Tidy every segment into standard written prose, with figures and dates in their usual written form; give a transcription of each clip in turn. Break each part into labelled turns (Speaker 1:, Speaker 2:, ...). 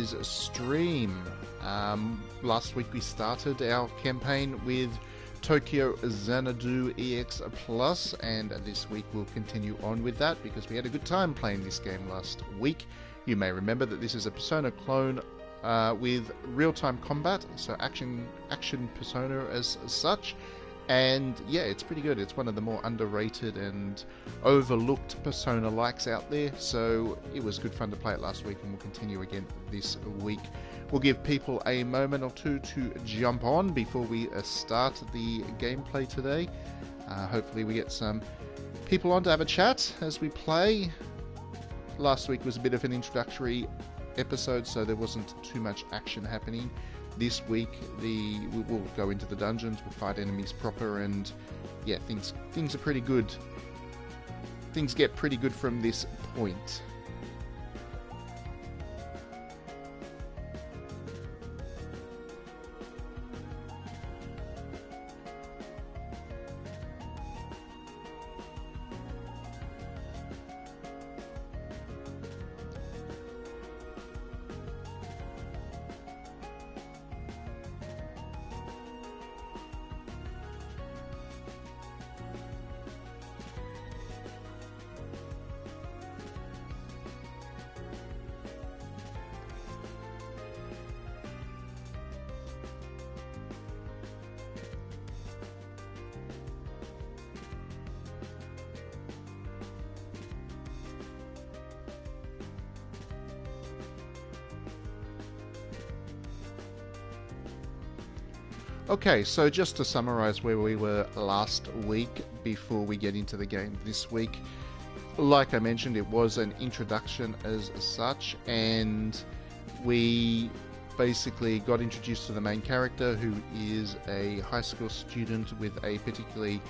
Speaker 1: stream. Last week we started our campaign with Tokyo Xanadu EX Plus, and this week we'll continue on with that because we had a good time playing this game last week. You may remember that this is a Persona clone with real-time combat, so action Persona as such. And yeah, it's pretty good. It's one of the more underrated and overlooked Persona likes out there, so it was good fun to play it last week, and we'll continue again this week. We'll give people a moment or two to jump on before we start the gameplay today. Hopefully we get some people on to have a chat as we play. Last week was a bit of an introductory episode, so there wasn't too much action happening. This week, we'll go into the dungeons, we'll fight enemies proper, and yeah, things are pretty good. Things get pretty good from this point. Okay, so just to summarize where we were last week before we get into the game this week, like I mentioned, it was an introduction as such, and we basically got introduced to the main character, who is a high school student with a particularly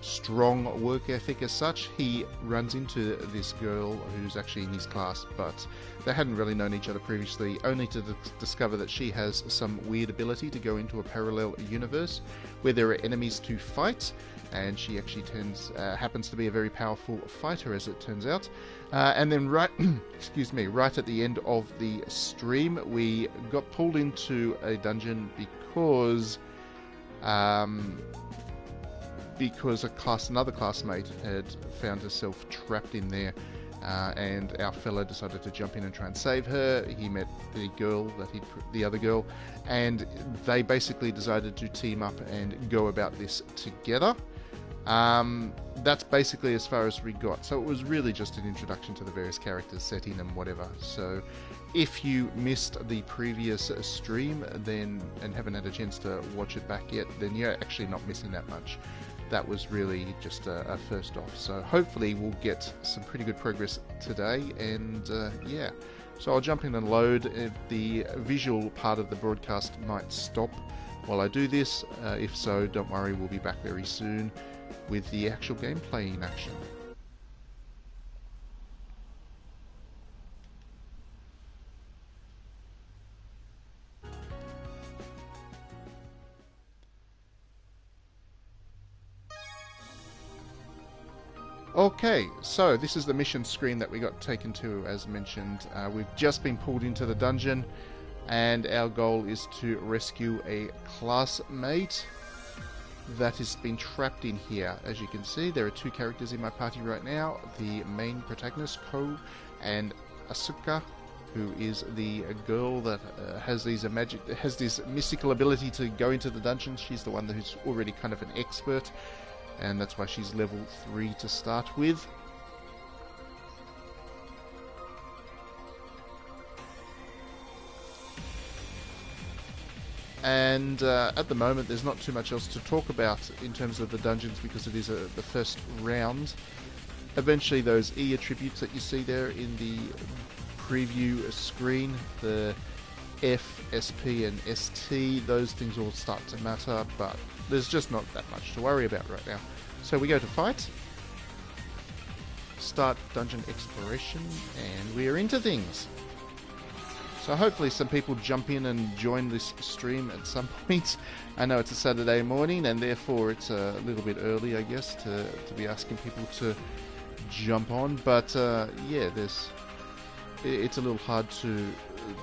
Speaker 1: strong work ethic as such. He runs into this girl who's actually in his class, but they hadn't really known each other previously, only to discover that she has some weird ability to go into a parallel universe where there are enemies to fight, and she actually happens to be a very powerful fighter, as it turns out. And then right at the end of the stream, we got pulled into a dungeon because another classmate had found herself trapped in there, and our fellow decided to jump in and try and save her. He met the other girl, and they basically decided to team up and go about this together. That's basically as far as we got. So it was really just an introduction to the various characters, setting and whatever. So if you missed the previous stream and haven't had a chance to watch it back yet, then you're actually not missing that much. That was really just a first off. So hopefully we'll get some pretty good progress today, and yeah. So I'll jump in and load. The visual part of the broadcast might stop while I do this. If so, don't worry, we'll be back very soon with the actual gameplay in action. Okay, so this is the mission screen that we got taken to, as mentioned. We've just been pulled into the dungeon, and our goal is to rescue a classmate that has been trapped in here. As you can see, there are two characters in my party right now. The main protagonist, Ko, and Asuka, who is the girl that has this mystical ability to go into the dungeon. She's the one who's already kind of an expert, and that's why she's level 3 to start with. And at the moment there's not too much else to talk about in terms of the dungeons, because it is the first round. Eventually those E attributes that you see there in the preview screen, the F, SP and ST, those things all start to matter, but there's just not that much to worry about right now. So we go to fight, start dungeon exploration, and we are into things. So hopefully some people jump in and join this stream at some point. I know it's a Saturday morning, and therefore it's a little bit early, I guess, to be asking people to jump on. But yeah, it's a little hard to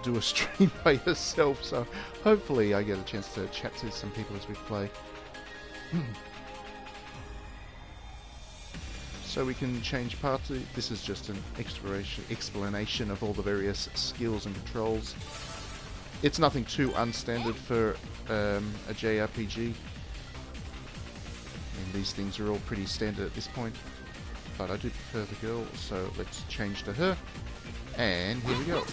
Speaker 1: do a stream by yourself, so hopefully I get a chance to chat to some people as we play. So we can change parts. This is just an explanation of all the various skills and controls. It's nothing too unstandard for a JRPG. And these things are all pretty standard at this point. But I do prefer the girl, so let's change to her. And here we go.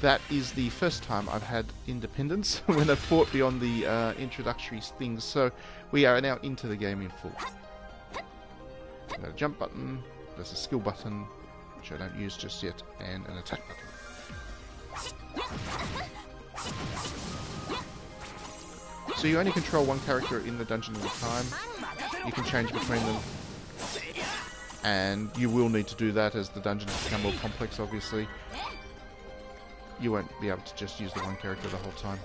Speaker 1: That is the first time I've had independence when I've fought beyond the introductory things, so we are now into the game in full. We've got a jump button, there's a skill button, which I don't use just yet, and an attack button. So you only control one character in the dungeon at a time. You can change between them, and you will need to do that as the dungeons become more complex, obviously. You won't be able to just use the one character the whole time.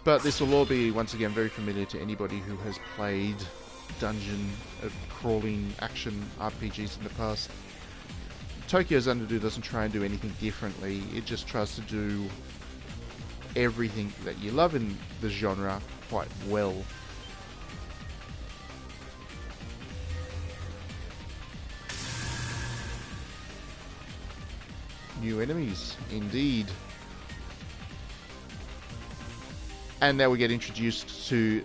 Speaker 1: But this will all be, once again, very familiar to anybody who has played dungeon crawling action RPGs in the past. Tokyo Xanadu doesn't try and do anything differently. It just tries to do everything that you love in the genre quite well. New enemies, indeed. And now we get introduced to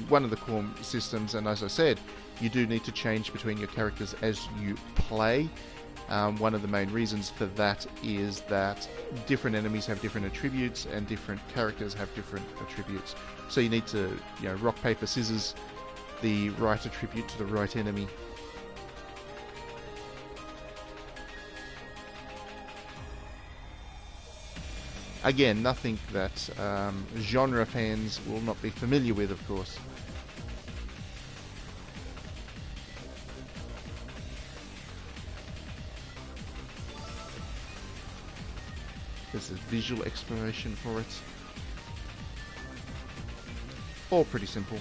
Speaker 1: one of the core systems, and as I said, you do need to change between your characters as you play. One of the main reasons for that is that different enemies have different attributes and different characters have different attributes. So you need to, rock, paper, scissors the right attribute to the right enemy. Again, nothing that genre fans will not be familiar with, of course. This is visual exploration for it. All pretty simple.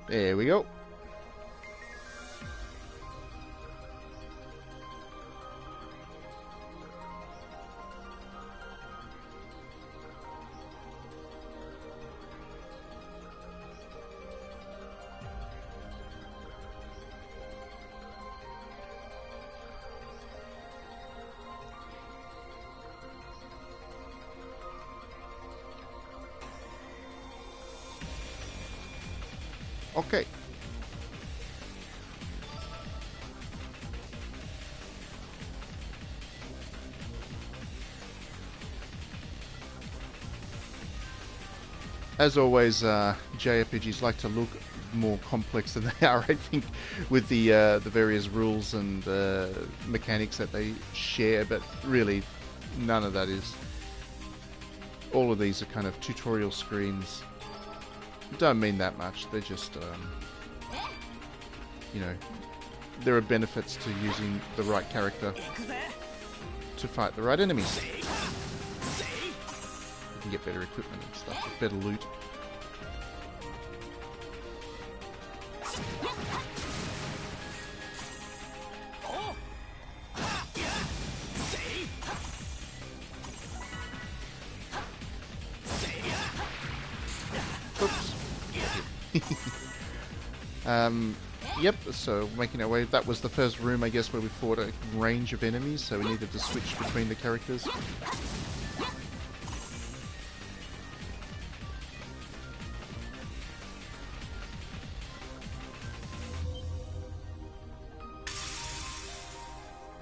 Speaker 1: There we go. Okay. As always, JRPGs like to look more complex than they are, I think, with the various rules and mechanics that they share, but really, none of that is. All of these are kind of tutorial screens. Don't mean that much, they're just, there are benefits to using the right character to fight the right enemies. You can get better equipment and stuff, better loot. Yep, so making our way, that was the first room, I guess, where we fought a range of enemies, so we needed to switch between the characters.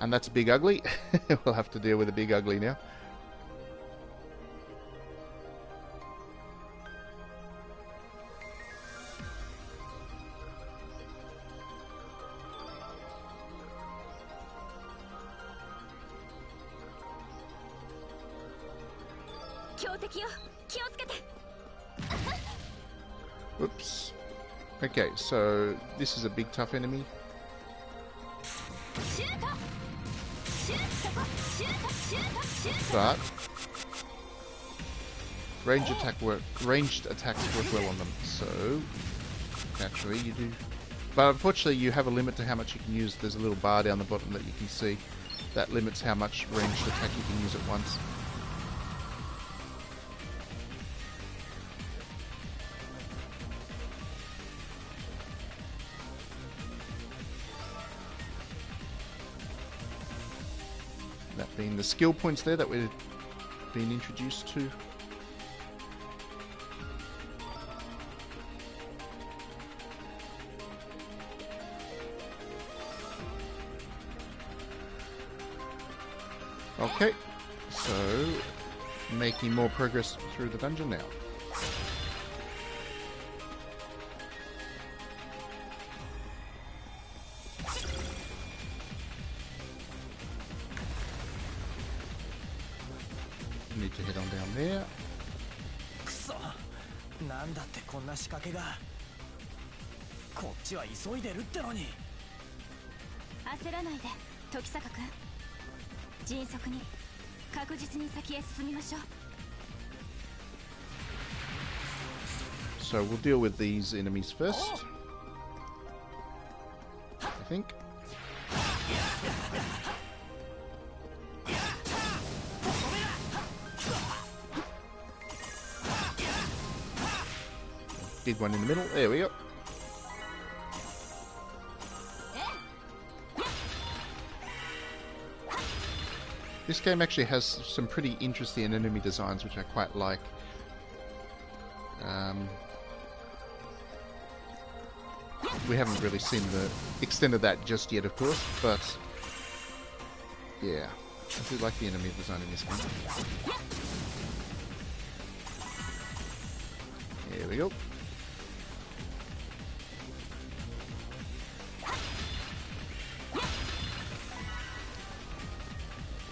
Speaker 1: And that's Big Ugly. We'll have to deal with a Big Ugly now. Whoops. Okay, so this is a big tough enemy. But ranged attacks work well on them, so naturally you do. But unfortunately you have a limit to how much you can use. There's a little bar down the bottom that you can see. That limits how much ranged attack you can use at once. That being the skill points there that we're being introduced to. Okay, so making more progress through the dungeon now. Need to head on down there.
Speaker 2: くそ、なんだってこんな仕掛けが。こっちは急いでるってのに。
Speaker 3: 焦らないで、時坂君。迅速に、確実に先へ進みましょう。
Speaker 1: So we'll deal with these enemies first, I think. Big one in the middle. There we go. This game actually has some pretty interesting enemy designs, which I quite like. We haven't really seen the extent of that just yet, of course, but yeah, I do like the enemy design in this game. There we go.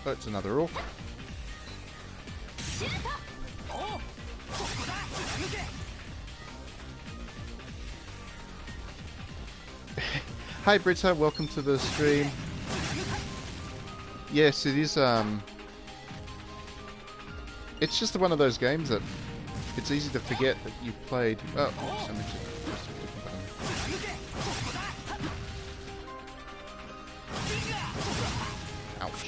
Speaker 1: Oh, it's another orc. Hi Britta, welcome to the stream. Yes, it is, it's just one of those games that it's easy to forget that you've played. Oh, somebody just pressed a different button. Ouch.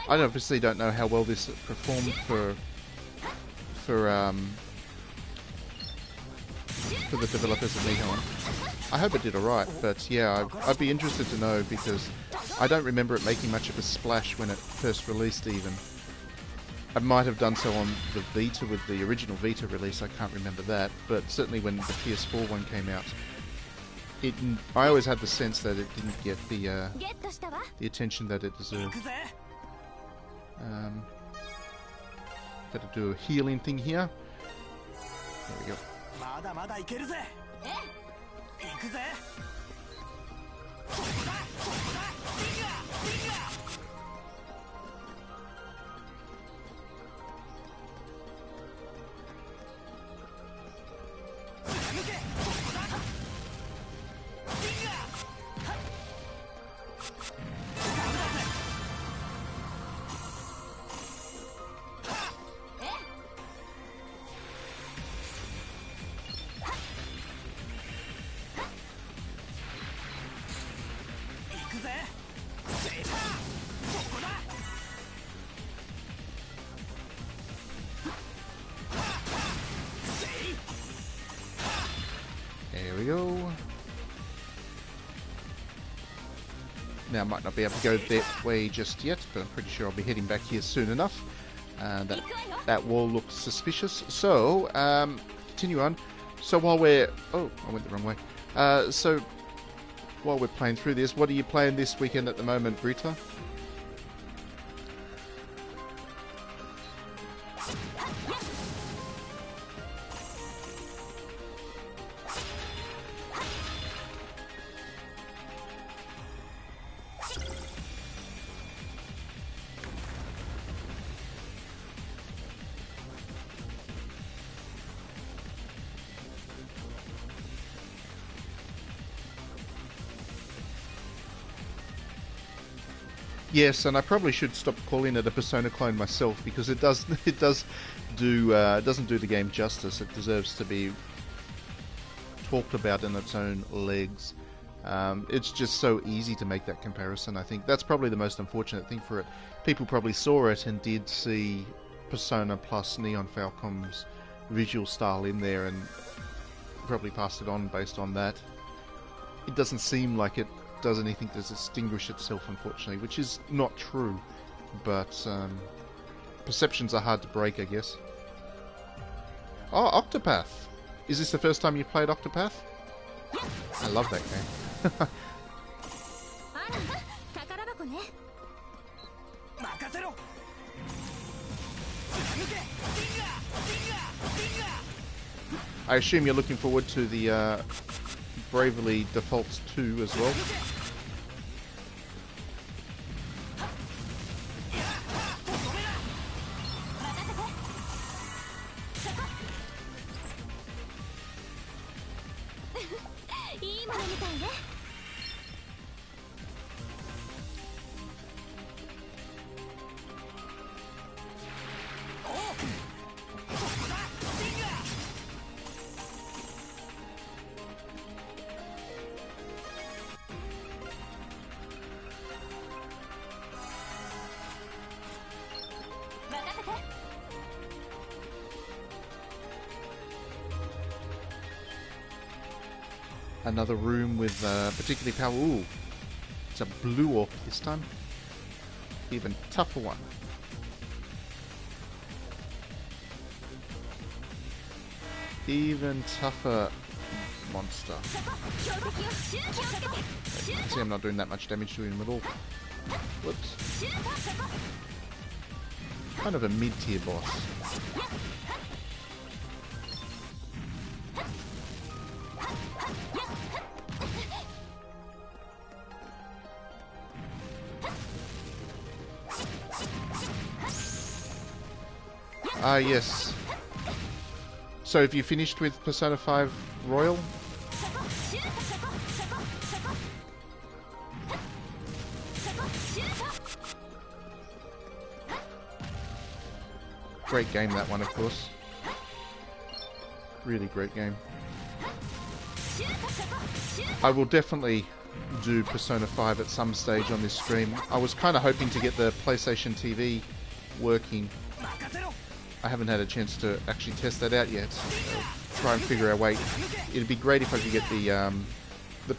Speaker 1: I obviously don't know how well this performed for the developers at Nihon. I hope it did alright, but yeah, I'd be interested to know because I don't remember it making much of a splash when it first released even. I might have done so on the Vita with the original Vita release, I can't remember that, but certainly when the PS4 one came out, I always had the sense that it didn't get the attention that it deserved. Gotta do a healing thing here. There we go. There we go. Now I might not be able to go that way just yet, but I'm pretty sure I'll be heading back here soon enough. That wall looks suspicious. So, continue on. So while we're... Oh, I went the wrong way. So, while we're playing through this, what are you playing this weekend at the moment, Brita? Yes, and I probably should stop calling it a Persona clone myself, because it doesn't do the game justice. It deserves to be talked about in its own legs. It's just so easy to make that comparison. I think that's probably the most unfortunate thing for it. People probably saw it and did see Persona plus Neon Falcom's visual style in there and probably passed it on based on that. It doesn't seem like it does anything to distinguish itself, unfortunately, which is not true, but perceptions are hard to break, I guess. Oh, Octopath! Is this the first time you played Octopath? I love that game. I assume you're looking forward to the Bravely Defaults 2 as well. Another room with particularly powerful. Ooh, it's a blue orc this time. Even tougher one. Even tougher monster. See, I'm not doing that much damage to him at all. Whoops. Kind of a mid-tier boss. Ah, yes. So have you finished with Persona 5 Royal? Great game, that one, of course. Really great game. I will definitely do Persona 5 at some stage on this stream. I was kind of hoping to get the PlayStation TV working. I haven't had a chance to actually test that out yet. Try and figure our way. It'd be great if I could get the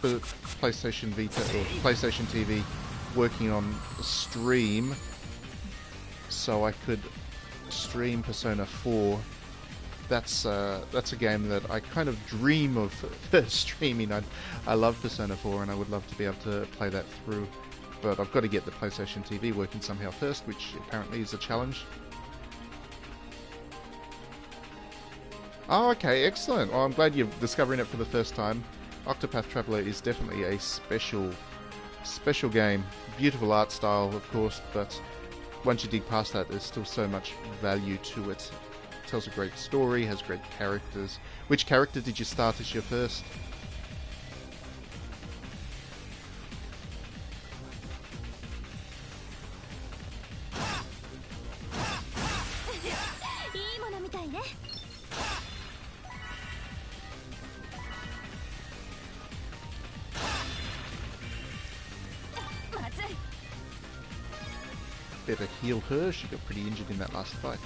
Speaker 1: PlayStation Vita or PlayStation TV working on stream, so I could stream Persona 4. That's a game that I kind of dream of streaming. I love Persona 4 and I would love to be able to play that through, but I've got to get the PlayStation TV working somehow first, which apparently is a challenge. Oh, okay, excellent. Well, I'm glad you're discovering it for the first time. Octopath Traveler is definitely a special game. Beautiful art style, of course, but once you dig past that, there's still so much value to it. It tells a great story, has great characters. Which character did you start as your first? Better heal her, she got pretty injured in that last fight.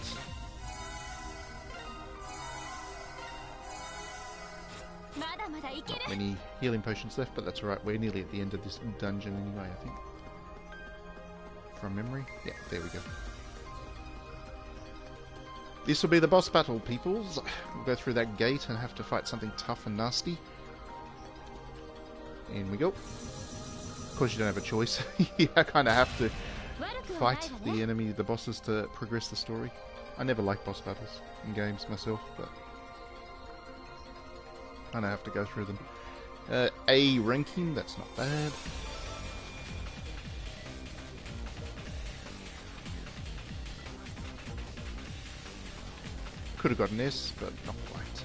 Speaker 1: Not many healing potions left, but that's alright, we're nearly at the end of this dungeon anyway, I think. From memory? Yeah, there we go. This will be the boss battle, peoples. We'll go through that gate and have to fight something tough and nasty. In we go. Of course you don't have a choice. You kind of have to fight the enemy, the bosses, to progress the story. I never like boss battles in games myself, but I kind of have to go through them. A ranking, that's not bad. Could have got an S, but not quite.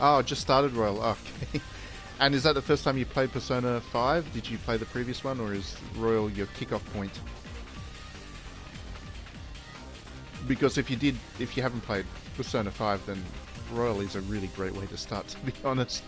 Speaker 1: Oh, just started Royal. Okay. And is that the first time you played Persona 5? Did you play the previous one, or is Royal your kickoff point? Because if you haven't played Persona 5, then Royal is a really great way to start, to be honest.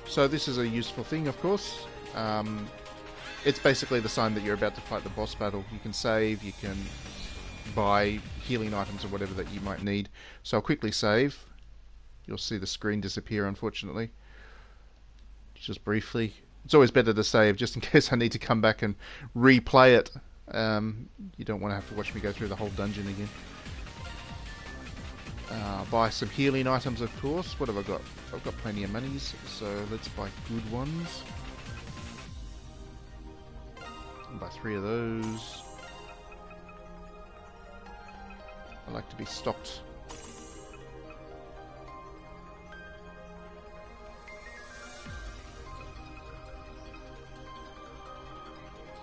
Speaker 1: So this is a useful thing, of course. It's basically the sign that you're about to fight the boss battle. You can save, you can buy healing items or whatever that you might need. So I'll quickly save. You'll see the screen disappear, unfortunately. Just briefly. It's always better to save, just in case I need to come back and replay it. You don't want to have to watch me go through the whole dungeon again. Buy some healing items, of course. What have I got? I've got plenty of monies, so let's buy good ones. I'll buy 3 of those. I like to be stocked.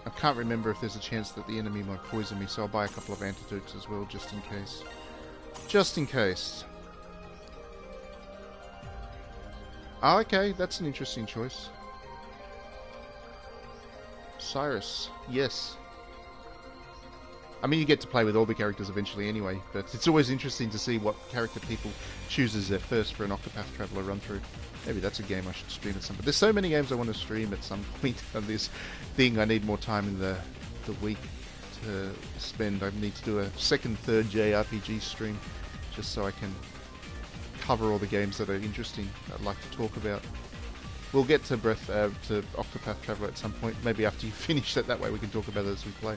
Speaker 1: I can't remember if there's a chance that the enemy might poison me, so I'll buy a couple of antidotes as well, just in case. Just in case. Oh, okay, that's an interesting choice. Cyrus, yes. I mean, you get to play with all the characters eventually anyway, but it's always interesting to see what character people choose as their first for an Octopath Traveler run-through. Maybe that's a game I should stream at some point. There's so many games I want to stream at some point on this thing. I need more time in the week to spend. I need to do a second, third JRPG stream just so I can cover all the games that are interesting I'd like to talk about. We'll get to Octopath Traveler at some point, maybe after you finish that way we can talk about it as we play.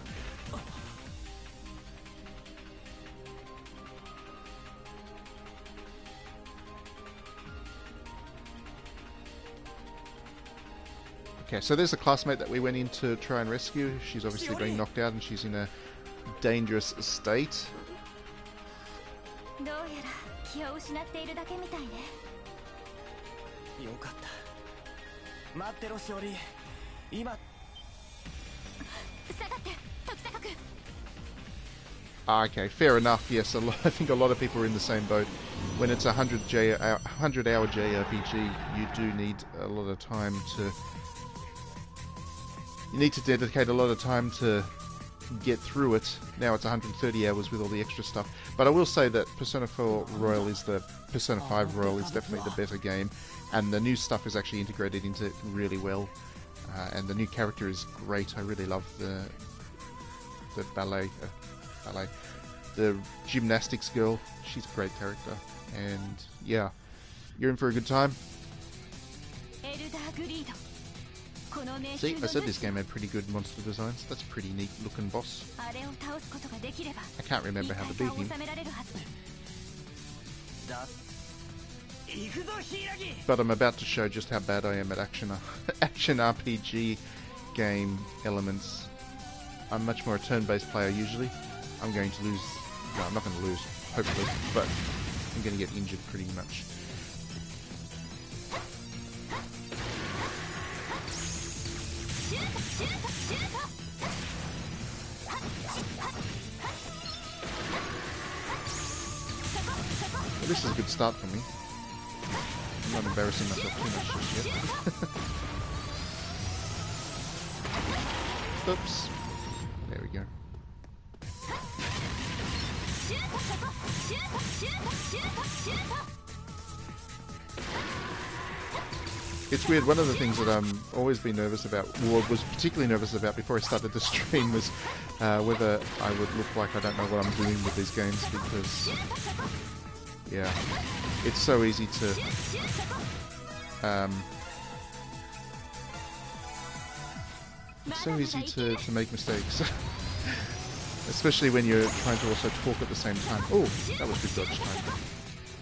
Speaker 1: Okay, so there's a classmate that we went in to try and rescue. She's obviously been knocked out and she's in a dangerous state. Okay, fair enough. Yes, I think a lot of people are in the same boat. When it's a 100-hour JRPG, you do need a lot of time to... You need to dedicate a lot of time to get through it. Now it's 130 hours with all the extra stuff. But I will say that Persona 4 Royal is Persona 5 Royal is definitely the better game, and the new stuff is actually integrated into it really well. And the new character is great. I really love the the gymnastics girl. She's a great character, and yeah, you're in for a good time. See, I said this game had pretty good monster designs. That's a pretty neat looking boss. I can't remember how to beat him. But I'm about to show just how bad I am at action RPG game elements. I'm much more a turn-based player usually. I'm going to lose... No, I'm not going to lose, hopefully, but I'm going to get injured pretty much. Well, this is a good start for me. I'm not embarrassing myself too much just yet. Oops. There we go. It's weird, one of the things that I'm always been nervous about, or was particularly nervous about before I started the stream, was whether I would look like I don't know what I'm doing with these games, because, yeah, it's so easy to, make mistakes. Especially when you're trying to also talk at the same time. Oh, that was good dodge time.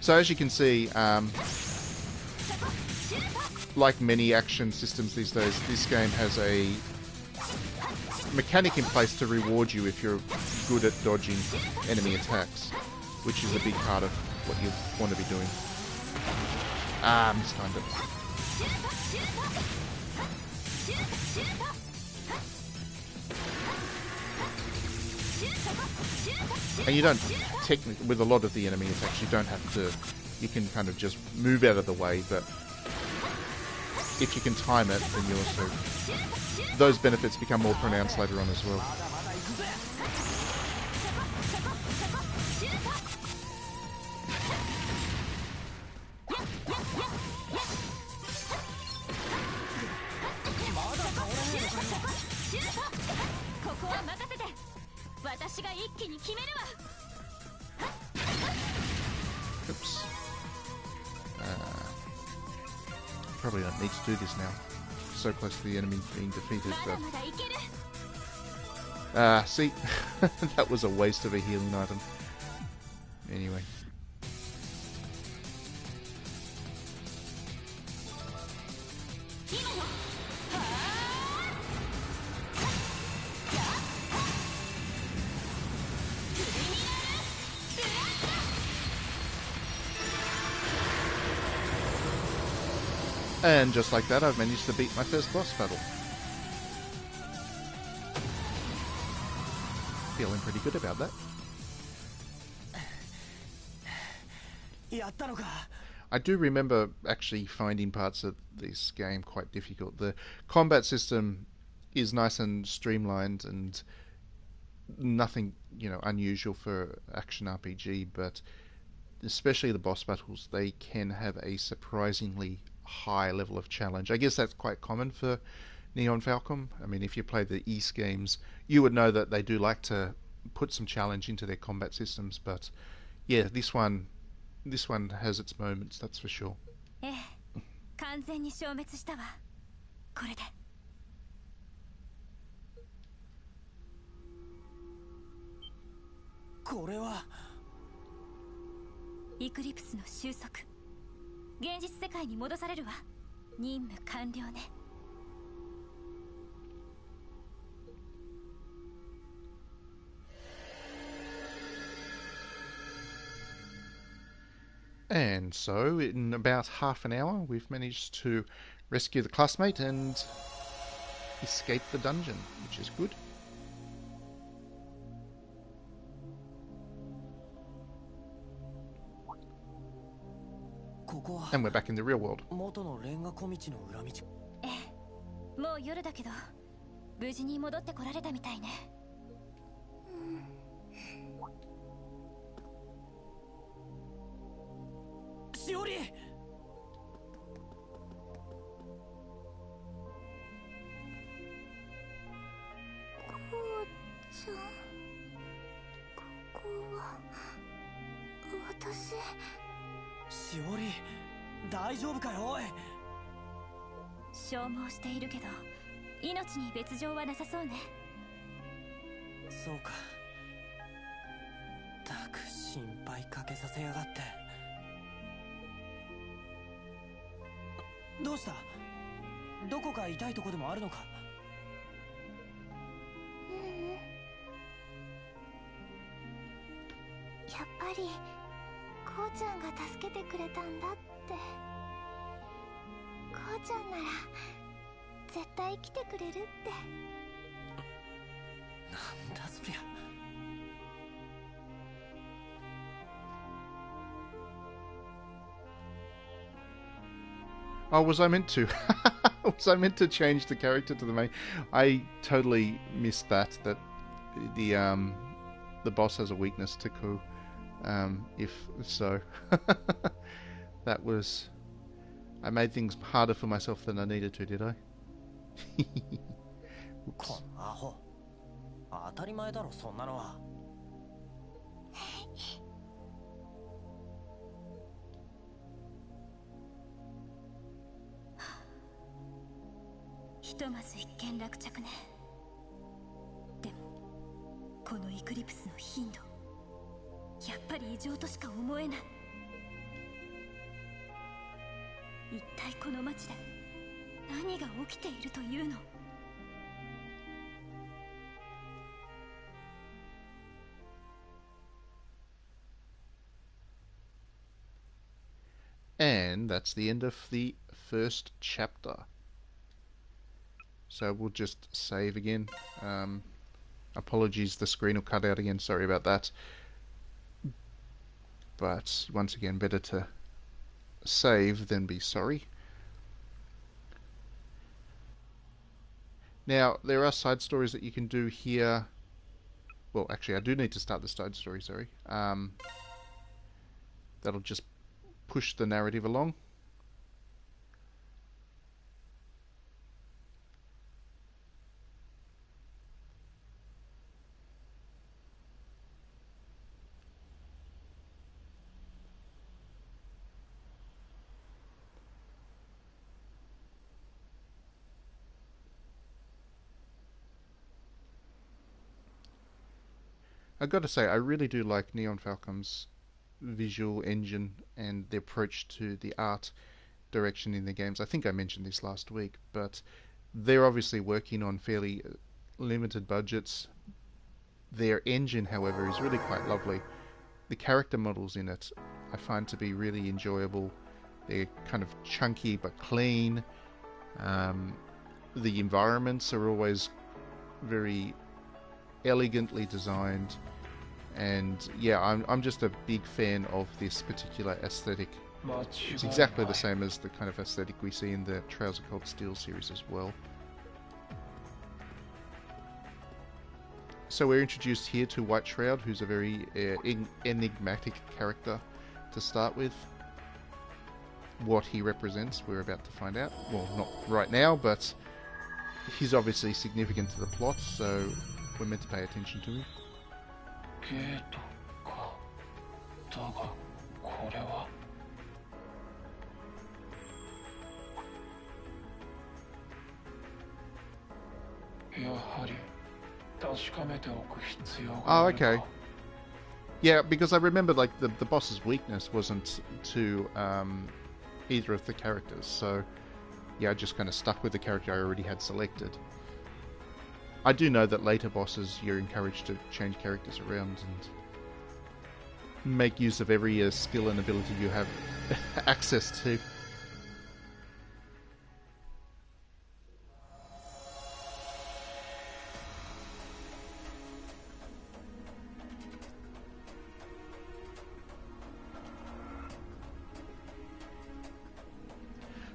Speaker 1: So as you can see, like many action systems these days, this game has a mechanic in place to reward you if you're good at dodging enemy attacks, which is a big part of what you want to be doing. Ah, mistimed it. And you don't technically, with a lot of the enemies, actually don't have to. You can kind of just move out of the way, but if you can time it, then you also those benefits become more pronounced later on as well. Oops. Probably don't need to do this now. So close to the enemy being defeated, but... see? That was a waste of a healing item. Anyway. And just like that, I've managed to beat my first boss battle. Feeling pretty good about that. I do remember actually finding parts of this game quite difficult. The combat system is nice and streamlined and nothing, unusual for action RPG, but especially the boss battles, they can have a surprisingly high level of challenge. I guess that's quite common for Neon Falcom. I mean, if you play the East games, you would know that they do like to put some challenge into their combat systems, but yeah, this one has its moments, that's for sure.
Speaker 3: 完全に消滅したわ。これで。
Speaker 2: これは
Speaker 3: イクリプスの収束。現実世界に戻されるわ。任務完了ね。
Speaker 1: And so, in about half an hour, we've managed to rescue the classmate and escape the dungeon, which is good. And we're back in the real world.
Speaker 2: 元のレンガ小道の裏道。
Speaker 3: ええ、もう夜だけど、無事に戻ってこられたみたいね。
Speaker 2: しおり。
Speaker 3: こうちゃん、ここは私。
Speaker 2: しおり、大丈夫かよおい。
Speaker 3: 消耗しているけど命に別状はなさそうね。
Speaker 2: そうか。たく心配かけさせやがって。どうした？どこか痛いとこでもあるのか？
Speaker 3: やっぱりこうちゃんが助けてくれたんだって。こうちゃんなら絶対生きてくれるって。
Speaker 2: なんだそりゃ。
Speaker 1: Oh, was I meant to? Was I meant to change the character to the main? I totally missed that the boss has a weakness to Ku. If so, that was... I made things harder for myself than I needed to, did I?
Speaker 2: このアホ。当たり前だろそんなのは。
Speaker 3: ひとまず一件落着ね。でもこのイクリプスの頻度、やっぱり異常としか思えない。一体この町で何が起きているというの？
Speaker 1: And that's the end of the first chapter. So we'll just save again. Apologies, the screen will cut out again, sorry about that. But once again, better to save than be sorry. Now, there are side stories that you can do here. Well, actually, I do need to start the side story, sorry. That'll just push the narrative along. I've got to say, I really do like Neon Falcom's visual engine and the approach to the art direction in the games. I think I mentioned this last week, but they're obviously working on fairly limited budgets. Their engine, however, is really quite lovely. The character models in it I find to be really enjoyable. They're kind of chunky but clean. The environments are always very elegantly designed, and yeah, I'm just a big fan of this particular aesthetic. It's exactly the same as the kind of aesthetic we see in the Trails of Cold Steel series as well. So we're introduced here to White Shroud, who's a very enigmatic character to start with. What he represents, we're about to find out. Well, not right now, but he's obviously significant to the plot, so we're meant to pay attention to him. Oh, okay. Yeah, because I remember like the boss's weakness wasn't to either of the characters, so yeah, I just kind of stuck with the character I already had selected. I do know that later bosses you're encouraged to change characters around and make use of every skill and ability you have access to.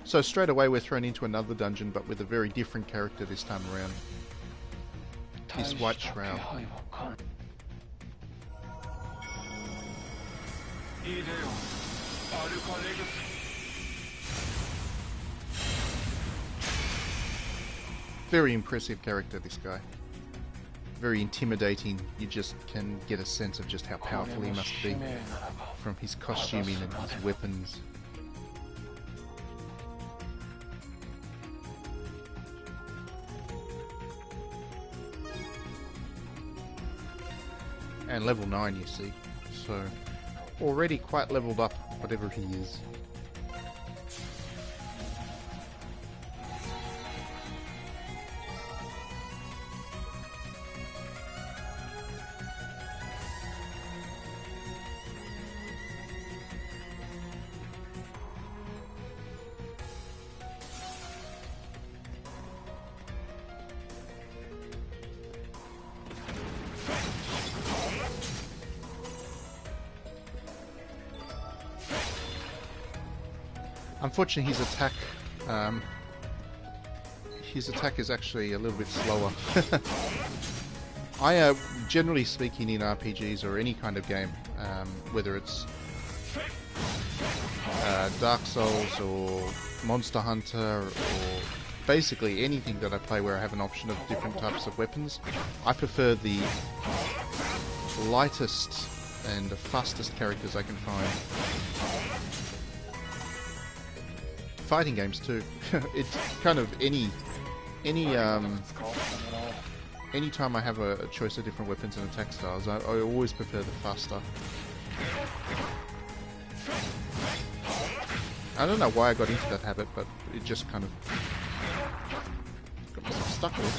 Speaker 1: So straight away we're thrown into another dungeon, but with a very different character this time around. This White Shroud. Very impressive character, this guy. Very intimidating. You just can get a sense of just how powerful he must be from his costuming and his weapons. And level 9, you see, so already quite leveled up, whatever he is. Unfortunately, his attack is actually a little bit slower. Generally speaking, in RPGs or any kind of game, whether it's Dark Souls or Monster Hunter or basically anything that I play where I have an option of different types of weapons, I prefer the lightest and the fastest characters I can find. Fighting games too. It's kind of any time I have a choice of different weapons and attack styles, I always prefer the faster. I don't know why I got into that habit, but it just kind of got myself stuck with it.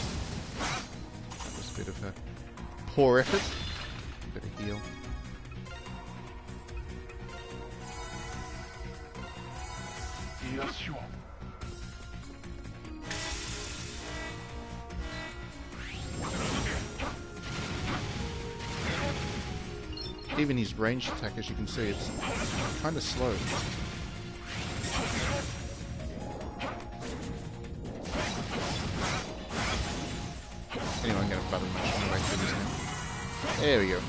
Speaker 1: That was a bit of a poor effort. Better heal. Even his ranged attack, as you can see, it's kind of slow. Anyway, I'm going to button mash my way through this now. There we go.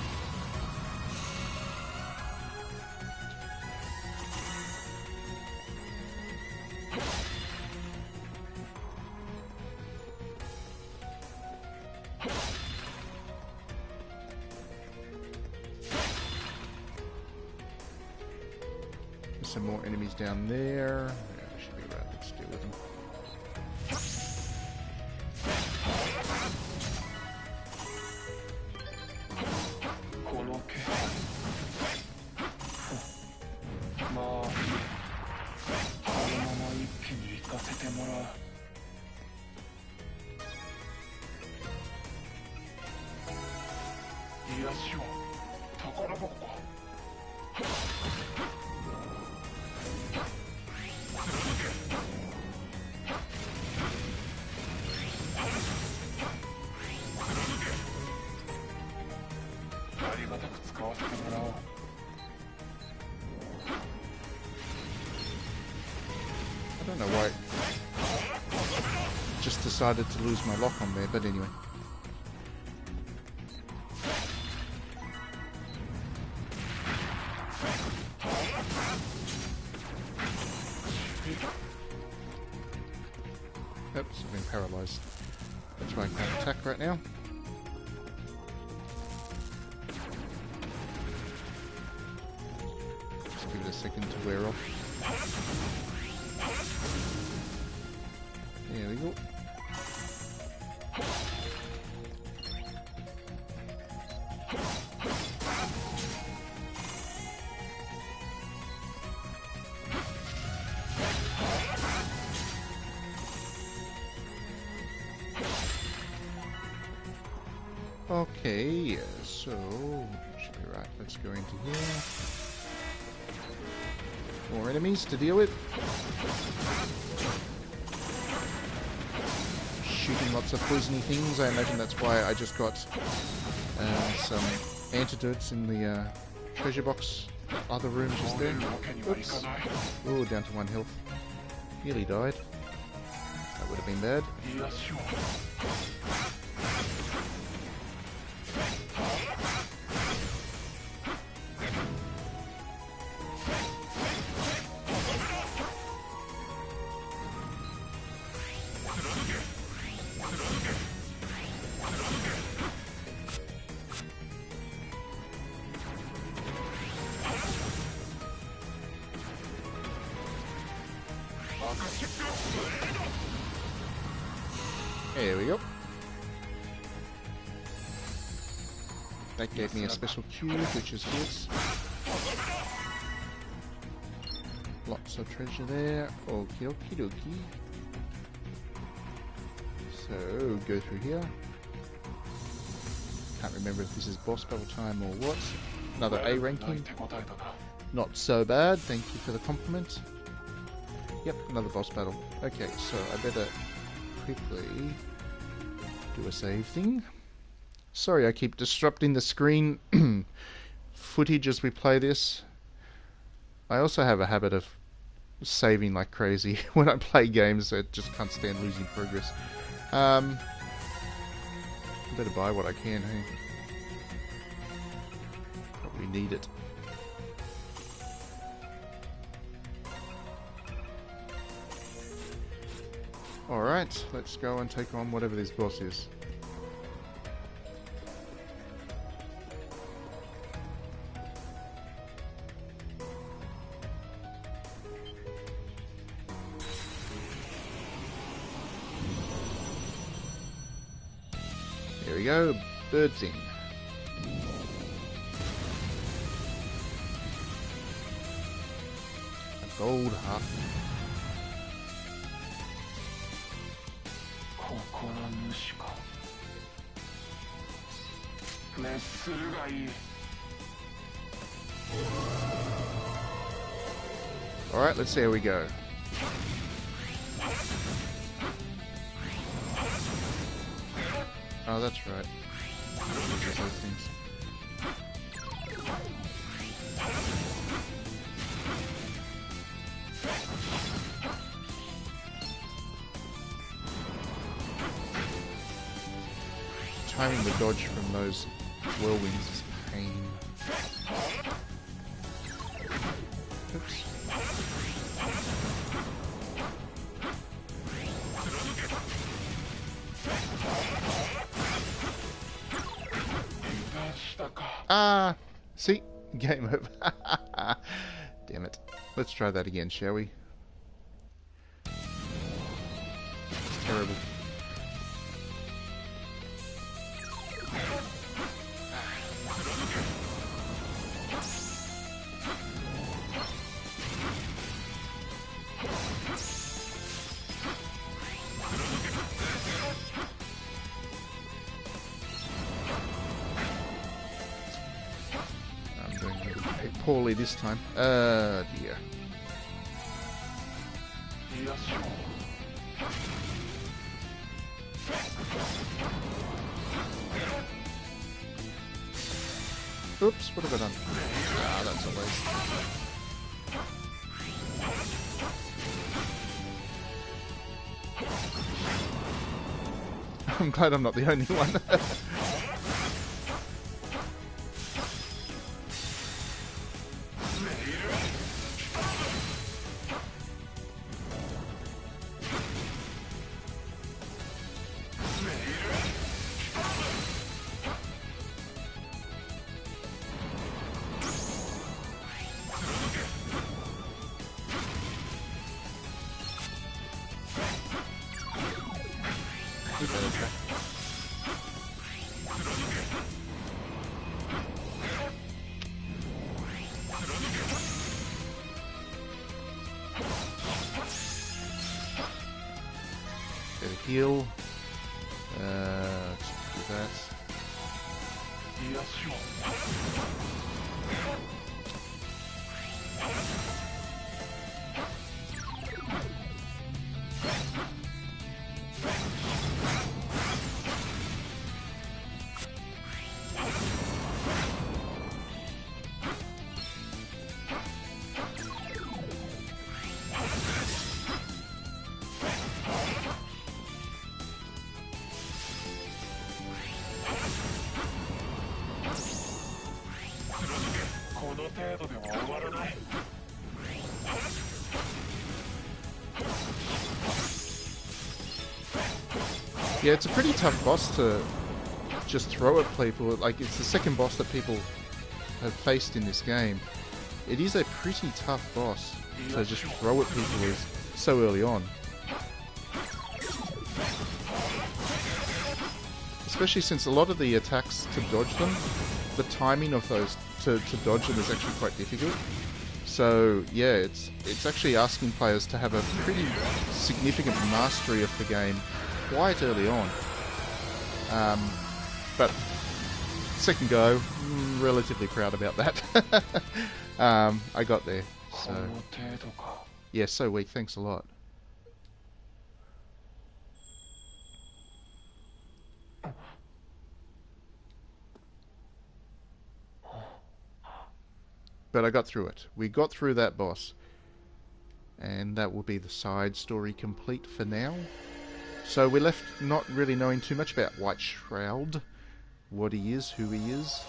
Speaker 1: Some more enemies down there. Yeah, I should be right. Let's deal with them. I don't know why I just decided to lose my lock on there, but anyway. Oops, I've been paralyzed. That's why I can't attack right now. Just give it a second to wear off. There we go. Okay, so should be right. Let's go into here. More enemies to deal with. Shooting lots of poisony things. I imagine that's why I just got some antidotes in the treasure box. Other room just there. Oops. Oh, down to 1 health. Nearly died. That would have been bad. There we go. That gave me a special cube, which is good. Lots of treasure there. Okie dokie dokie. So, go through here. Can't remember if this is boss battle time or what. Another A ranking. Not so bad, thank you for the compliment. Yep, another boss battle. Okay, so I better quickly do a save thing. Sorry, I keep disrupting the screen footage as we play this. I also have a habit of saving like crazy when I play games. I just can't stand losing progress. I better buy what I can, hey? Probably need it. Alright, let's go and take on whatever this boss is. There we go, bird thing. A gold heart. Alright, let's see how we go. Oh, that's right. Those things. Timing the dodge from those whirlwinds is a pain. Oops. Ah! See? Game over. Damn it. Let's try that again, shall we? It's terrible. Poorly this time. Dear. Oops, what have I done? Ah, that's a waste. I'm glad I'm not the only one. Heal. Let's do that. Yeah, it's a pretty tough boss to just throw at people. Like, it's the second boss that people have faced in this game. It is a pretty tough boss to just throw at people so early on. Especially since a lot of the attacks to dodge them, the timing of those to dodge them is actually quite difficult. So yeah, it's actually asking players to have a pretty significant mastery of the game quite early on. But second go, relatively proud about that. I got there. So yeah, so weak. Thanks a lot. But I got through it. We got through that boss. And that will be the side story complete for now. So we're left not really knowing too much about White Shroud. What he is, who he is.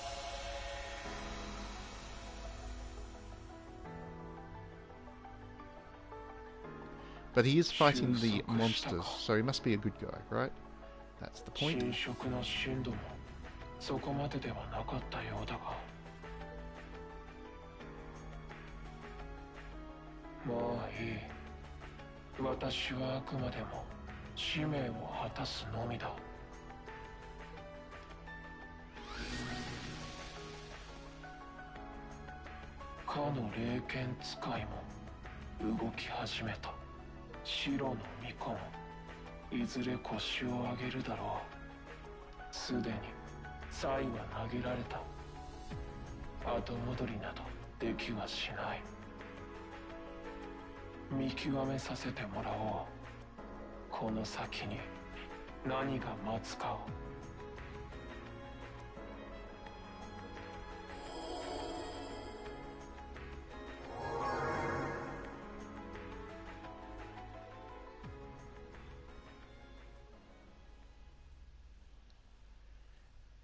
Speaker 1: But he is fighting the monsters, so he must be a good guy, right? That's the point.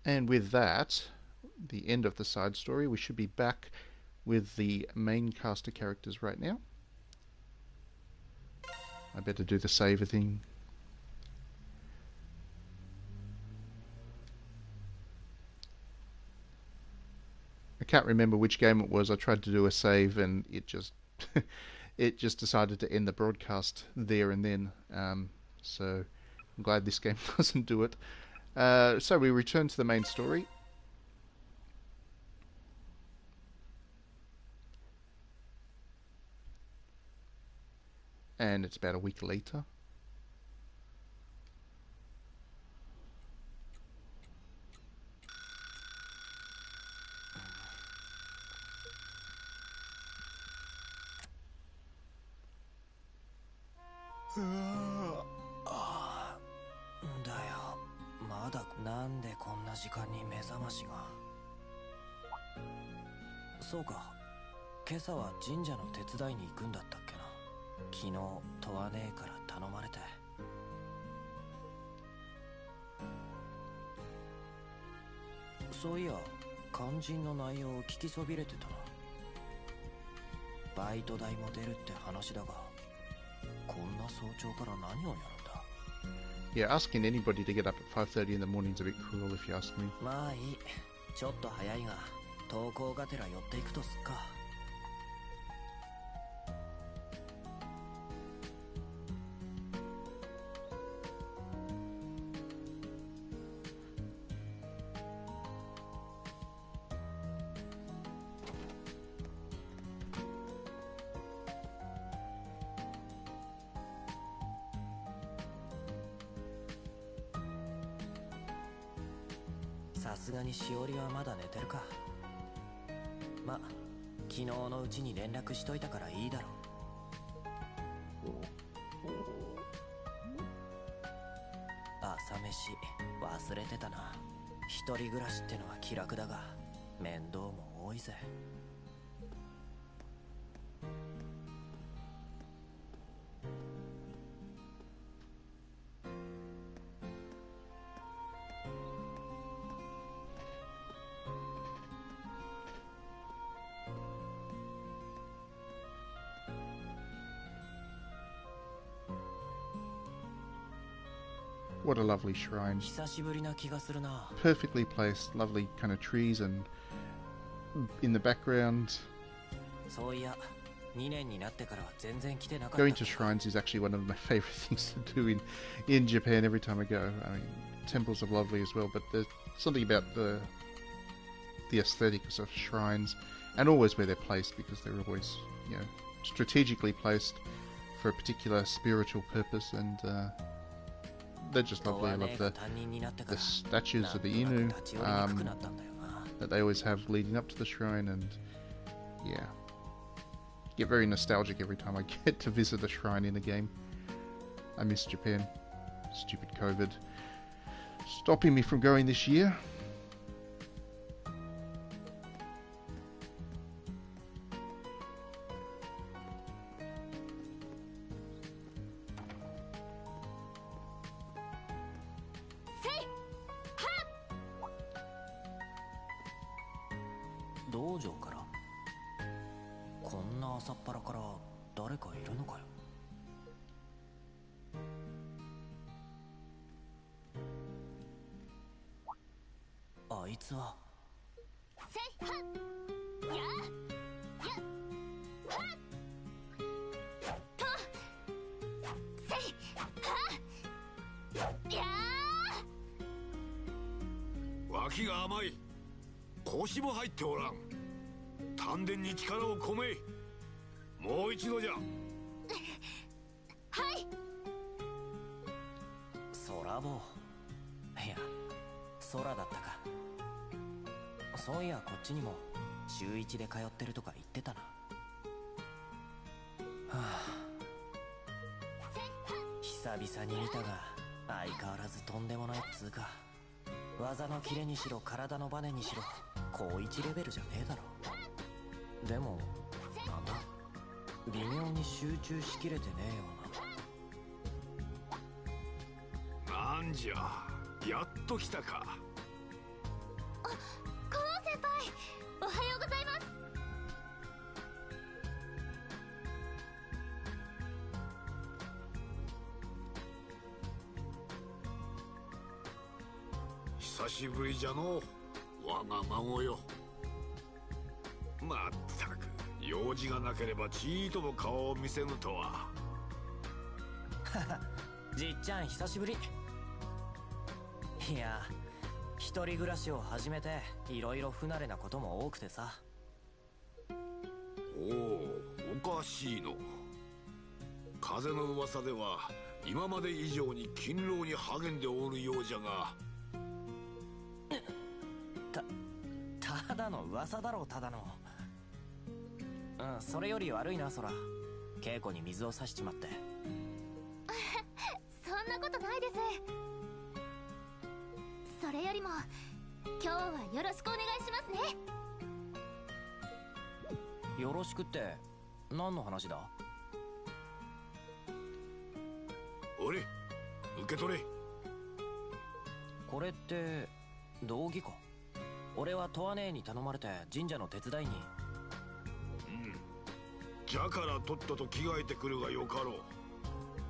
Speaker 1: And with that, the end of the side story, we should be back with the main cast of characters right now. I better do the saver thing. I can't remember which game it was. I tried to do a save and it just it just decided to end the broadcast there and then. So I'm glad this game doesn't do it. So we return to the main story. And it's about a week later.
Speaker 2: なんでこんな時間に目覚ましが。そうか、今朝は神社の手伝いに行くんだったっけな。昨日問わねえから頼まれて。そういや肝心の内容を聞きそびれてたな。バイト代も出るって話だが、こんな早朝から何をやるんだ。
Speaker 1: Yeah, asking anybody to get up at 5:30 in the morning is a bit cruel if you ask me.
Speaker 2: まあいい、ちょっと早いが登校がてら寄っていくとすっか。さすがにしおりはまだ寝てるか。ま、昨日のうちに連絡しといたからいいだろう。朝飯忘れてたな。一人暮らしってのは気楽だが面倒も多いぜ。
Speaker 1: What a lovely shrine.
Speaker 2: 久しぶりな気がするな。
Speaker 1: Perfectly placed, lovely kind of trees and in the background.
Speaker 2: そういや、2年になってからは全然来てなかった。
Speaker 1: Going to shrines is actually one of my favorite things to do in Japan every time I go. I mean, temples are lovely as well, but there's something about the aesthetics of shrines and always where they're placed, because they're always, you know, strategically placed for a particular spiritual purpose, and they're just lovely. I love the statues of the Inu that they always have leading up to the shrine, and yeah, get very nostalgic every time I get to visit a shrine in a game. I miss Japan. Stupid COVID stopping me from going this year.
Speaker 4: 久しぶりじゃの我が孫よ。まったく用事がなければちーとも顔を見せぬとは。
Speaker 2: じっちゃん久しぶり。いや、一人暮らしを始めていろいろ不慣れなことも多くてさ。
Speaker 4: おお、おかしいの。風の噂では今まで以上に勤労に励んでおるようじゃが。
Speaker 2: ただの噂だろう。ただの。それより悪いな、そら。稽古に水を差しちまって。
Speaker 3: そんなことないです。それよりも今日はよろしくお願いしますね。
Speaker 2: よろしくって何の話だ？
Speaker 4: おれ、受け取れ。
Speaker 2: これって道着か？俺は十和姉に頼まれて神社の手伝いに。
Speaker 4: じゃからとっとと着替えてくるがよかろう。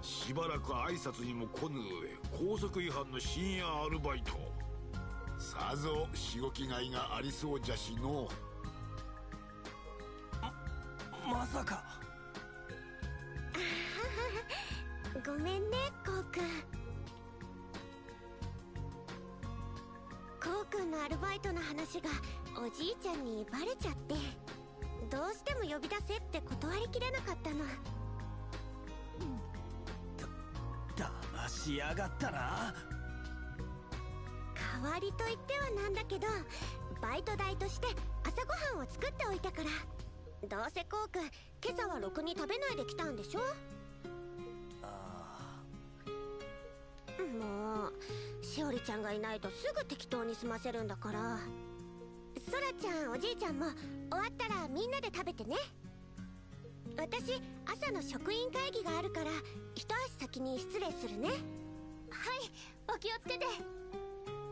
Speaker 4: しばらく挨拶にも来ぬ上、高速違反の深夜アルバイト。さぞしごきがいがありそうじゃしの。
Speaker 2: まさか。
Speaker 3: ごめんね、こうくん。こうくんのアルバイトの話がおじいちゃんにバレちゃって、どうしても呼び出せって断りきれなかったの。
Speaker 2: 騙しやがったな。
Speaker 3: 代わりと言ってはなんだけど、バイト代として朝ごはんを作っておいたから。どうせこうくん今朝はろくに食べないで来たんでしょ。もうしおりちゃんがいないとすぐ適当に済ませるんだから。そらちゃん、おじいちゃんも終わったらみんなで食べてね。私朝の職員会議があるから一足先に失礼するね。はい、お気をつけて。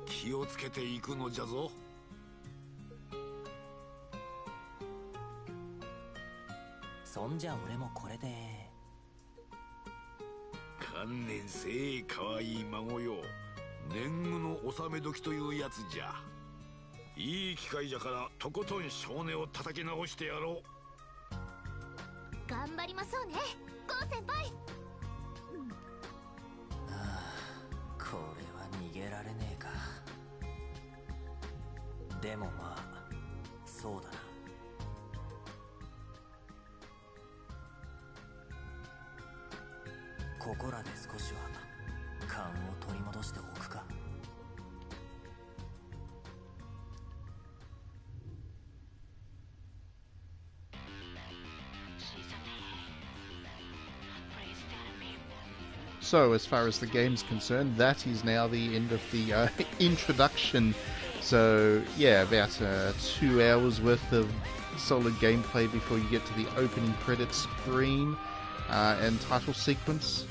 Speaker 4: 気をつけていくのじゃぞ。
Speaker 2: そんじゃ俺もこれで。
Speaker 4: 観念せえ、かわいい孫よ。年貢の納め時というやつじゃ。いい機会じゃからとことん少年を叩き直してやろう。
Speaker 3: 頑張りましょうね、ゴー先輩。
Speaker 2: これは逃げられねえか。でもまあそうだな。ここらで少しは勘を取り戻しておくか。
Speaker 1: So, as far as the game's concerned, that is now the end of the introduction. So, yeah, about 2 hours worth of solid gameplay before you get to the opening credits screen and title sequence.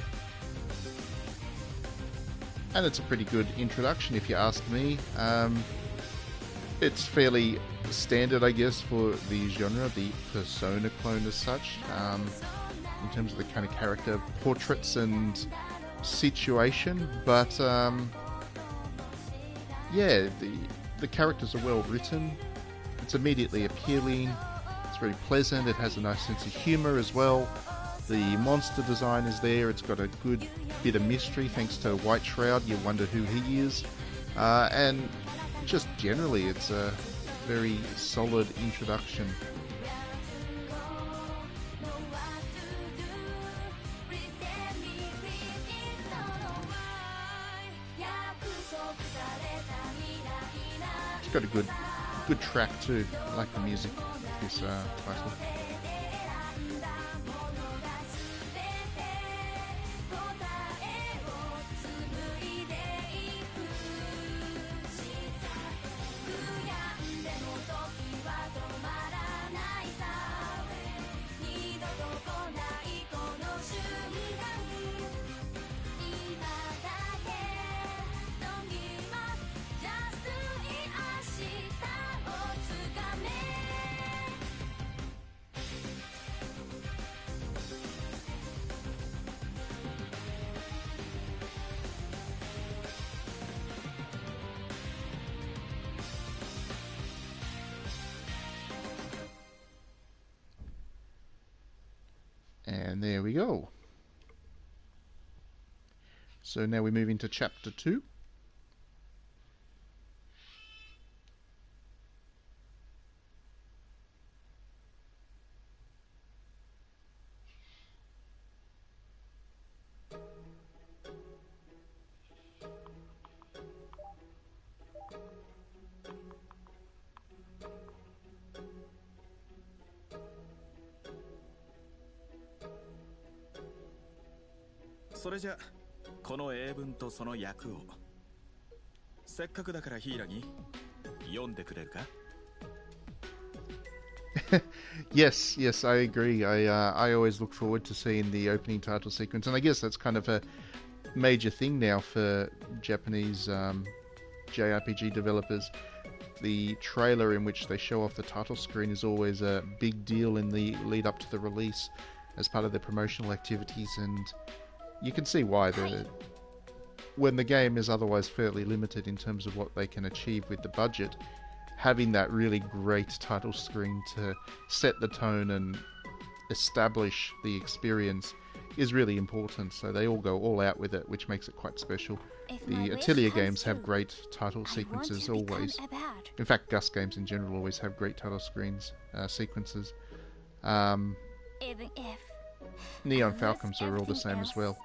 Speaker 1: And it's a pretty good introduction, if you ask me. It's fairly standard, I guess, for the genre, the Persona clone as such. In terms of the kind of character portraits and situation, but yeah, the characters are well written. It's immediately appealing. It's very pleasant. It has a nice sense of humor as well. The monster design is there. It's got a good bit of mystery thanks to White Shroud. You wonder who he is, and just generally, it's a very solid introduction. It's got a good track too. I like the music of this title. And there we go. So now we move into chapter 2.
Speaker 5: それじゃこの英文とその訳をせっかくだからヒイラギ読んでくれるか？
Speaker 1: Yes, I agree. I always look forward to seeing the opening title sequence, and I guess that's kind of a major thing now for Japanese JRPG developers. The trailer in which they show off the title screen is always a big deal in the lead up to the release as part of their promotional activities, and you can see why. When the game is otherwise fairly limited in terms of what they can achieve with the budget, having that really great title screen to set the tone and establish the experience is really important. So they all go all out with it, which makes it quite special. The Atelier games have great title sequences always. In fact, Gus games in general always have great title screens, sequences. Neon Falcons are all the same as well.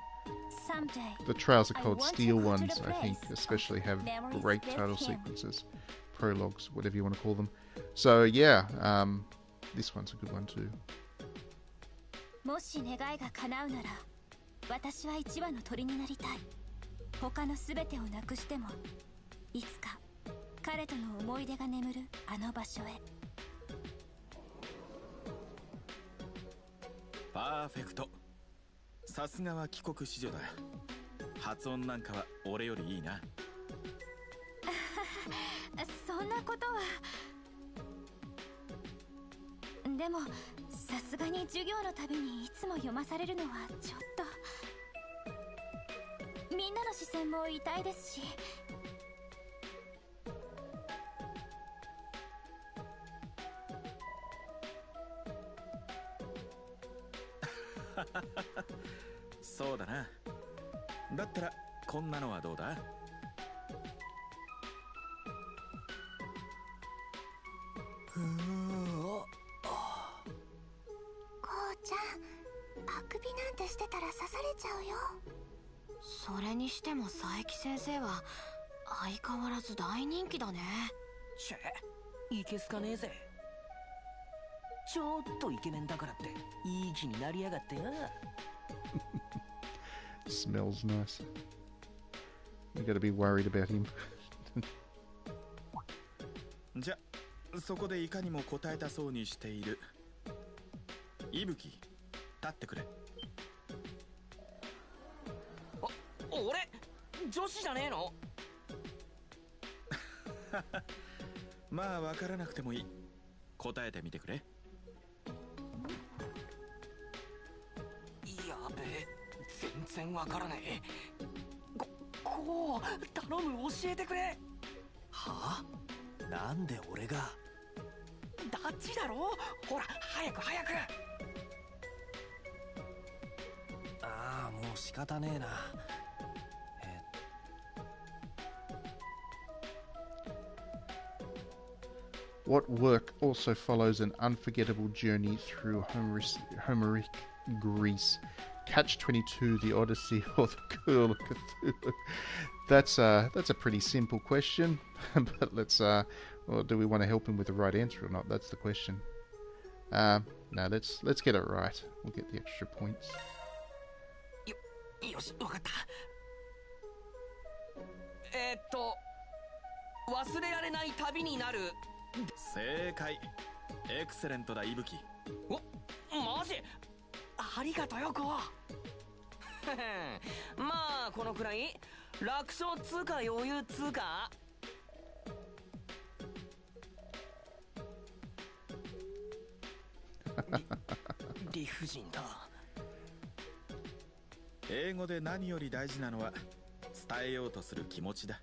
Speaker 1: The Trails of Cold Steel ones, I think, especially have great title sequences. Prologues, whatever you want to call them. So yeah, this one's a good one too.
Speaker 6: もし願いが叶うなら、私は一羽の鳥になりたい。他のすべてをなくしても、いつか彼との思い出が眠るあの場所へ。
Speaker 5: パーフェクト。さすがは帰国子女だ。発音なんかは俺よりいいな。
Speaker 6: そんなことは。でもさすがに授業のたびにいつも読まされるのはちょっと。みんなの視線も痛いですし。
Speaker 5: そうだな。だったらこんなのはどうだ？
Speaker 3: ちゃん、あくびなんてしてたら刺されちゃうよ。
Speaker 7: それにしても佐伯先生は相変わらず大人気だね。
Speaker 2: チェ、いけすかねえぜ。ちょっとイケメンだからっていい気になりやがってな。
Speaker 1: Smells nice. You gotta be worried about him.
Speaker 5: じゃ、そこでいかにも答えたそうにしている伊吹、立ってくれ。
Speaker 2: 俺女子じゃねえの？
Speaker 5: まあ分からなくてもいい。答えてみてくれ。
Speaker 2: やべえ、全然分からねえ。こう頼む、教えてくれ。はあ？なんで俺が？ダッチだろ。ほら早く早く。ああ、もう仕方ねえな。
Speaker 1: What work also follows an unforgettable journey through Homeric Greece. Catch-22, the Odyssey, or the Call of Cthulhu? That's a pretty simple question, but let's well, do we want to help him with the right answer or not? That's the question. No, let's get it right. We'll get the extra points.
Speaker 2: よし、わかった。忘れられない旅になる。
Speaker 5: 正解。エクセレントだ、伊吹。
Speaker 2: お、マジ？ありがとよ、こう。まあこのくらい楽勝っつうか余裕っつうか。理不尽だ。
Speaker 5: 英語で何より大事なのは伝えようとする気持ちだ。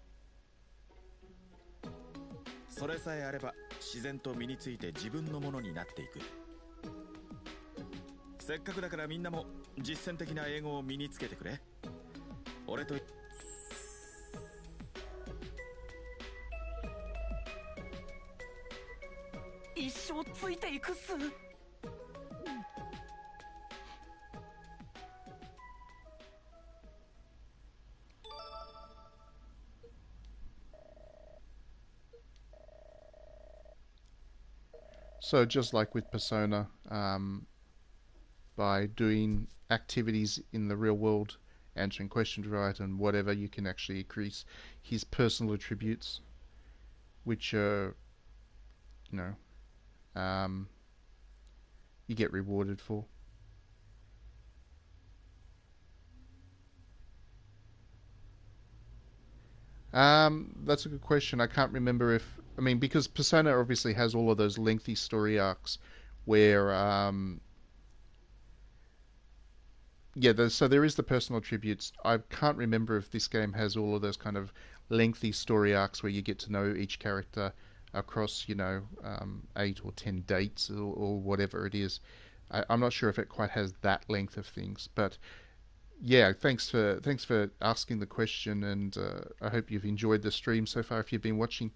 Speaker 5: それさえあれば自然と身について自分のものになっていく。せっかくだからみんなも実践的な英語を身につけてくれ。俺と
Speaker 2: 一生ついていくっす。
Speaker 1: So just like with Persona, by doing activities in the real world, answering questions right and whatever, you can actually increase his personal attributes, which are, you know, you get rewarded for. That's a good question. I can't remember if, I mean, because Persona obviously has all of those lengthy story arcs where, yeah, so there is the personal attributes. I can't remember if this game has all of those kind of lengthy story arcs where you get to know each character across, 8 or 10 dates or whatever it is. I'm not sure if it quite has that length of things, but yeah, thanks for asking the question, and I hope you've enjoyed the stream so far if you've been watching.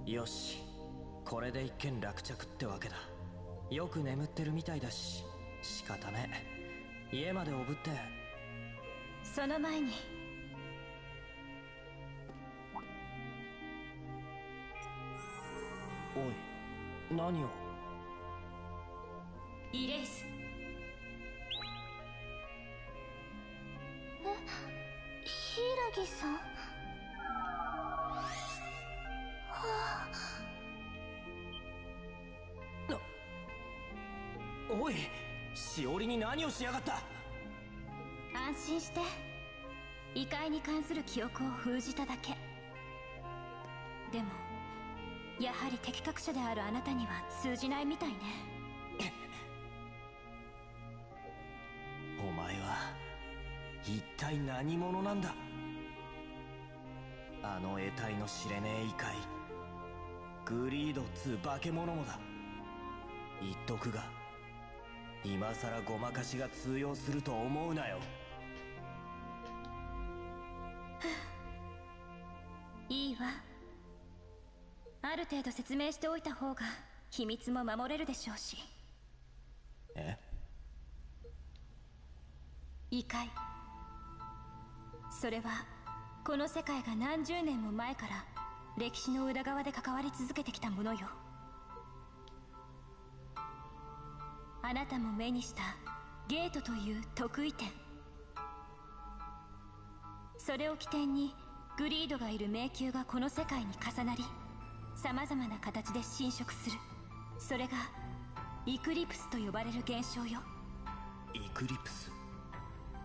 Speaker 2: よし、これで一件落着ってわけだ。よく眠ってるみたいだし、仕方ねえ。家までおぶって。
Speaker 6: その前に
Speaker 2: おい、何を。
Speaker 6: イレイス。
Speaker 3: 柊さん。
Speaker 2: おい、しおりに何をしやがった。
Speaker 6: 安心して、異界に関する記憶を封じただけ。でもやはり的確者であるあなたには通じないみたいね。
Speaker 2: お前は一体何者なんだ。あの得体の知れねえ異界グリードっつう化け物もだ。言っとくが、今さらごまかしが通用すると思うなよ。
Speaker 6: いいわ。ある程度説明しておいた方が秘密も守れるでしょうし。
Speaker 2: え？
Speaker 6: 異界。それはこの世界が何十年も前から歴史の裏側で関わり続けてきたものよ。あなたも目にしたゲートという得意点、それを起点にグリードがいる迷宮がこの世界に重なり、さまざまな形で侵食する。それがイクリプスと呼ばれる現象よ。
Speaker 2: イクリプス？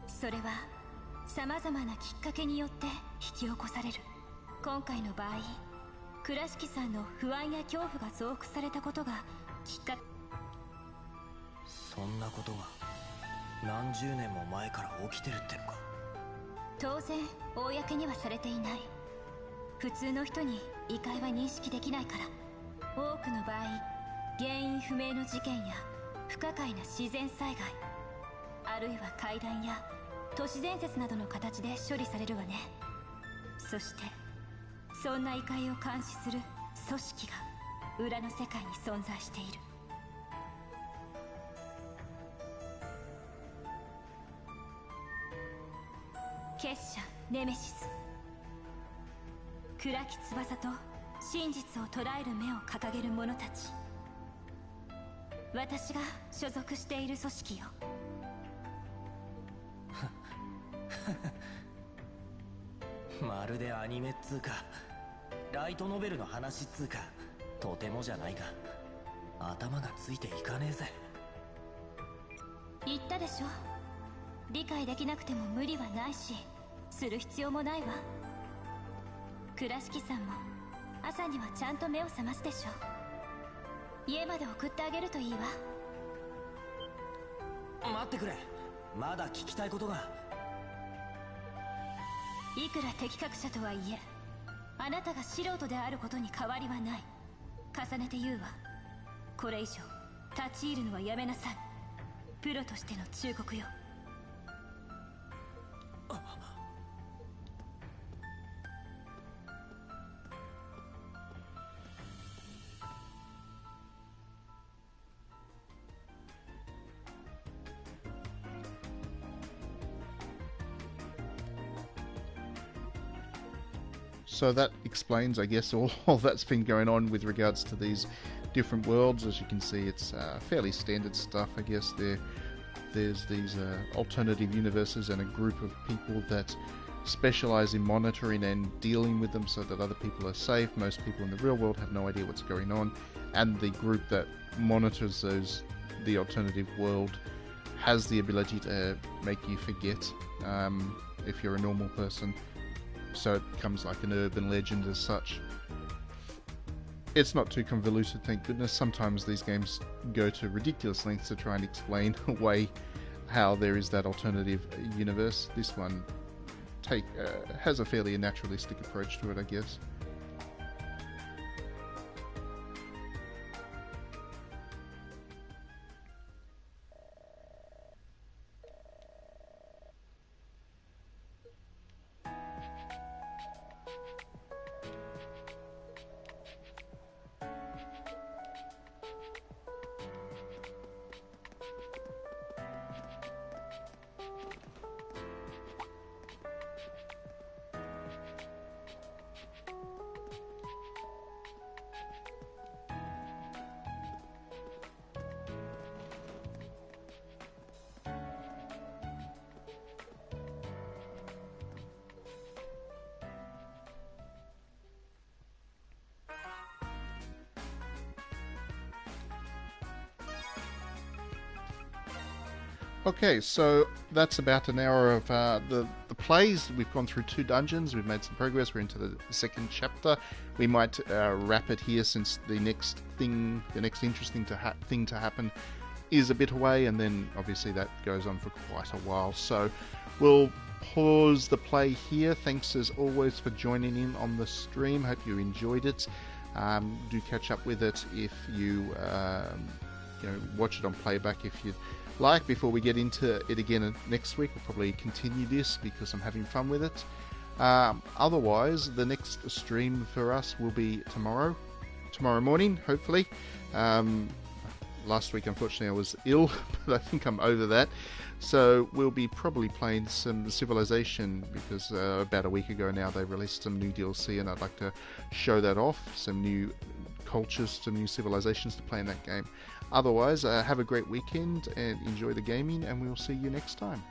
Speaker 6: それはさまざまなきっかけによって引き起こされる。今回の場合、倉敷さんの不安や恐怖が増幅されたことがきっかけ。
Speaker 2: そんなことが何十年も前から起きてるってのか。
Speaker 6: 当然公にはされていない。普通の人に異界は認識できないから。多くの場合、原因不明の事件や不可解な自然災害、あるいは怪談や都市伝説などの形で処理されるわね。そしてそんな異界を監視する組織が裏の世界に存在している。結社ネメシス。暗き翼と真実を捉える目を掲げる者たち。私が所属している組織よ。
Speaker 2: まるでアニメっつうかライトノベルの話っつうか、とてもじゃないが頭がついていかねえぜ。
Speaker 6: 言ったでしょ、理解できなくても無理はないし、する必要もないわ。倉敷さんも朝にはちゃんと目を覚ますでしょ。家まで送ってあげるといいわ。
Speaker 2: 待ってくれ、まだ聞きたいことが。
Speaker 6: いくら適格者とはいえ、あなたが素人であることに変わりはない。重ねて言うわ。これ以上立ち入るのはやめなさい。プロとしての忠告よ。
Speaker 1: So that explains, I guess, all that's been going on with regards to these different worlds. As you can see, it's fairly standard stuff, I guess. There's these alternative universes and a group of people that specialize in monitoring and dealing with them so that other people are safe. Most people in the real world have no idea what's going on, and the group that monitors the alternative world has the ability to make you forget if you're a normal person. So it becomes like an urban legend as such. It's not too convoluted, thank goodness. Sometimes these games go to ridiculous lengths to try and explain away how there is that alternative universe. This one has a fairly naturalistic approach to it, I guess. Okay, so that's about an hour of the plays. We've gone through 2 dungeons. We've made some progress. We're into the second chapter. We might wrap it here since the next interesting thing to happen is a bit away, and then obviously that goes on for quite a while. So we'll pause the play here. Thanks as always for joining in on the stream. Hope you enjoyed it. Do catch up with it if you watch it on playback if you'd like. Before we get into it again next week, we'll probably continue this because I'm having fun with it. Otherwise, the next stream for us will be tomorrow morning, hopefully. Last week, unfortunately, I was ill, but I think I'm over that. So we'll be probably playing some Civilization, because about a week ago now they released some new DLC, and I'd like to show that off. Some new cultures, some new civilizations to play in that game. Otherwise, have a great weekend and enjoy the gaming, and we'll see you next time.